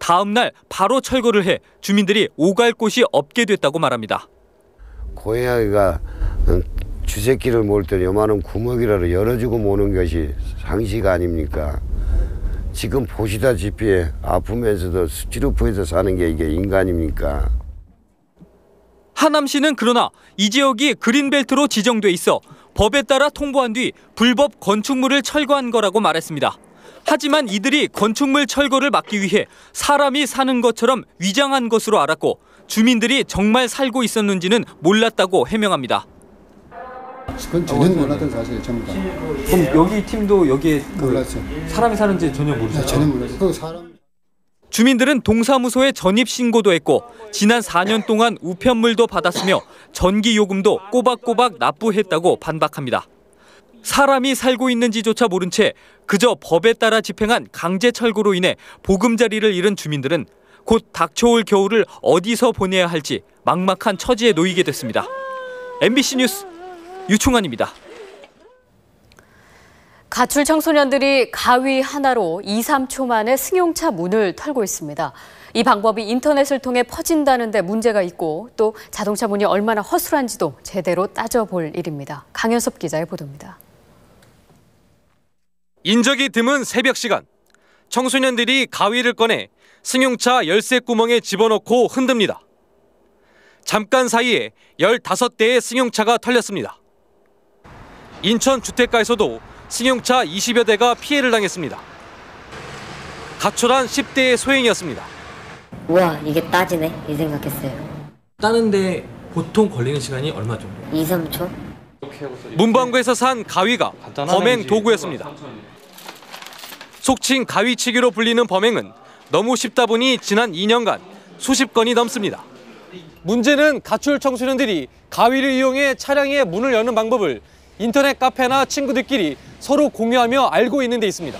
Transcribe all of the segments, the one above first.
다음 날 바로 철거를 해 주민들이 오갈 곳이 없게 됐다고 말합니다. 고양이가 주새끼를 몰 때 요만한 구멍이라도 열어주고 모는 것이 상식 아닙니까? 지금 보시다시피 아프면서도 스티로폼에서 사는 게 이게 인간입니까? 하남시는 그러나 이 지역이 그린벨트로 지정돼 있어 법에 따라 통보한 뒤 불법 건축물을 철거한 거라고 말했습니다. 하지만 이들이 건축물 철거를 막기 위해 사람이 사는 것처럼 위장한 것으로 알았고 주민들이 정말 살고 있었는지는 몰랐다고 해명합니다. 그건 전혀 몰랐던 사실이에요, 전부 다. 그럼 여기 팀도 여기에 몰랐어요. 사람이 사는지 전혀 모르셨어요? 전혀 몰랐어요. 그 사람... 주민들은 동사무소에 전입 신고도 했고 지난 4년 동안 우편물도 받았으며 전기요금도 꼬박꼬박 납부했다고 반박합니다. 사람이 살고 있는지조차 모른 채 그저 법에 따라 집행한 강제 철거로 인해 보금자리를 잃은 주민들은 곧 닥쳐올 겨울을 어디서 보내야 할지 막막한 처지에 놓이게 됐습니다. MBC 뉴스 유충환입니다. 가출 청소년들이 가위 하나로 2, 3초 만에 승용차 문을 털고 있습니다. 이 방법이 인터넷을 통해 퍼진다는 데 문제가 있고 또 자동차 문이 얼마나 허술한지도 제대로 따져볼 일입니다. 강현섭 기자의 보도입니다. 인적이 드문 새벽 시간, 청소년들이 가위를 꺼내 승용차 열쇠 구멍에 집어넣고 흔듭니다. 잠깐 사이에 15대의 승용차가 털렸습니다. 인천 주택가에서도 승용차 20여 대가 피해를 당했습니다. 가출한 10대의 소행이었습니다. 우와, 이게 따지네 이 생각했어요. 따는데 보통 걸리는 시간이 얼마 정도? 2, 3초? 문방구에서 산 가위가 범행 도구였습니다. 속칭 가위치기로 불리는 범행은 너무 쉽다 보니 지난 2년간 수십 건이 넘습니다. 문제는 가출 청소년들이 가위를 이용해 차량의 문을 여는 방법을 인터넷 카페나 친구들끼리 서로 공유하며 알고 있는 데 있습니다.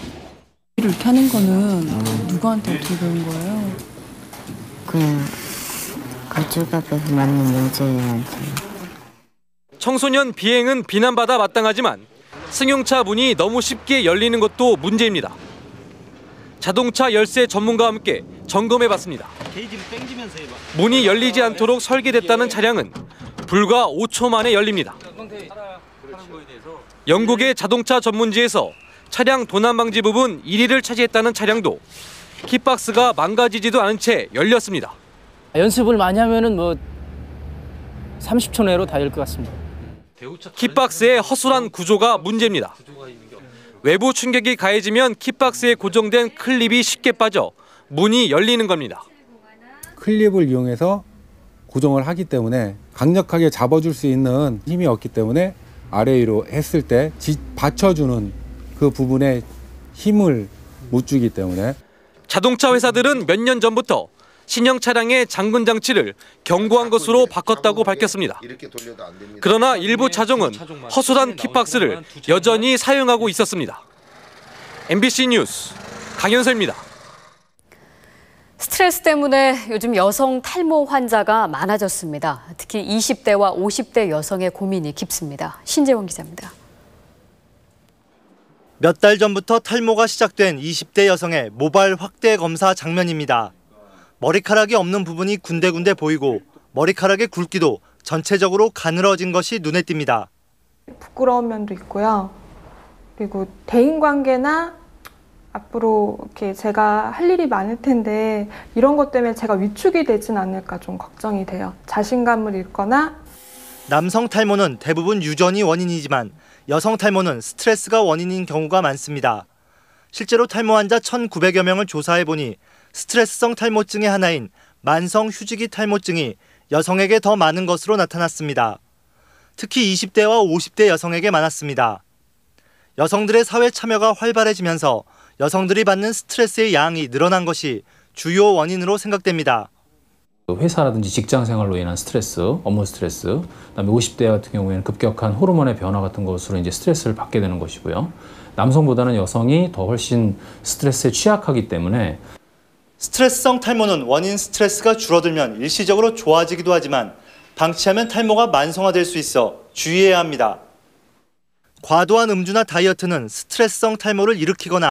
가위를 켜는 거는 누구한테 어떻게 배운 거예요? 그냥 가출 카페에서 만난 연주회한테. 청소년 비행은 비난받아 마땅하지만 승용차 문이 너무 쉽게 열리는 것도 문제입니다. 자동차 열쇠 전문가와 함께 점검해봤습니다. 문이 열리지 않도록 설계됐다는 차량은 불과 5초 만에 열립니다. 영국의 자동차 전문지에서 차량 도난 방지 부분 1위를 차지했다는 차량도 킥박스가 망가지지도 않은 채 열렸습니다. 연습을 많이 하면은 30초 내로 다 열 것 같습니다. 킥박스의 허술한 구조가 문제입니다. 외부 충격이 가해지면 킥박스에 고정된 클립이 쉽게 빠져 문이 열리는 겁니다. 클립을 이용해서 고정을 하기 때문에 강력하게 잡아줄 수 있는 힘이 없기 때문에 아래 위로 했을 때 받쳐주는 그 부분에 힘을 못 주기 때문에. 자동차 회사들은 몇 년 전부터 신형 차량의 잠근 장치를 견고한 것으로 바꿨다고 밝혔습니다. 그러나 일부 차종은 허술한 킥박스를 여전히 사용하고 있었습니다. MBC 뉴스 강현서입니다. 스트레스 때문에 요즘 여성 탈모 환자가 많아졌습니다. 특히 20대와 50대 여성의 고민이 깊습니다. 신재원 기자입니다. 몇 달 전부터 탈모가 시작된 20대 여성의 모발 확대 검사 장면입니다. 머리카락이 없는 부분이 군데군데 보이고 머리카락의 굵기도 전체적으로 가늘어진 것이 눈에 띕니다. 부끄러운 면도 있고요. 그리고 대인관계나 앞으로 이렇게 제가 할 일이 많을 텐데 이런 것 때문에 제가 위축이 되진 않을까 좀 걱정이 돼요. 자신감을 잃거나. 남성 탈모는 대부분 유전이 원인이지만 여성 탈모는 스트레스가 원인인 경우가 많습니다. 실제로 탈모 환자 1,900여 명을 조사해보니 스트레스성 탈모증의 하나인 만성 휴지기 탈모증이 여성에게 더 많은 것으로 나타났습니다. 특히 20대와 50대 여성에게 많았습니다. 여성들의 사회 참여가 활발해지면서 여성들이 받는 스트레스의 양이 늘어난 것이 주요 원인으로 생각됩니다. 회사라든지 직장 생활로 인한 스트레스, 업무 스트레스, 그다음에 50대 같은 경우에는 급격한 호르몬의 변화 같은 것으로 이제 스트레스를 받게 되는 것이고요. 남성보다는 여성이 더 훨씬 스트레스에 취약하기 때문에. 스트레스성 탈모는 원인 스트레스가 줄어들면 일시적으로 좋아지기도 하지만 방치하면 탈모가 만성화될 수 있어 주의해야 합니다. 과도한 음주나 다이어트는 스트레스성 탈모를 일으키거나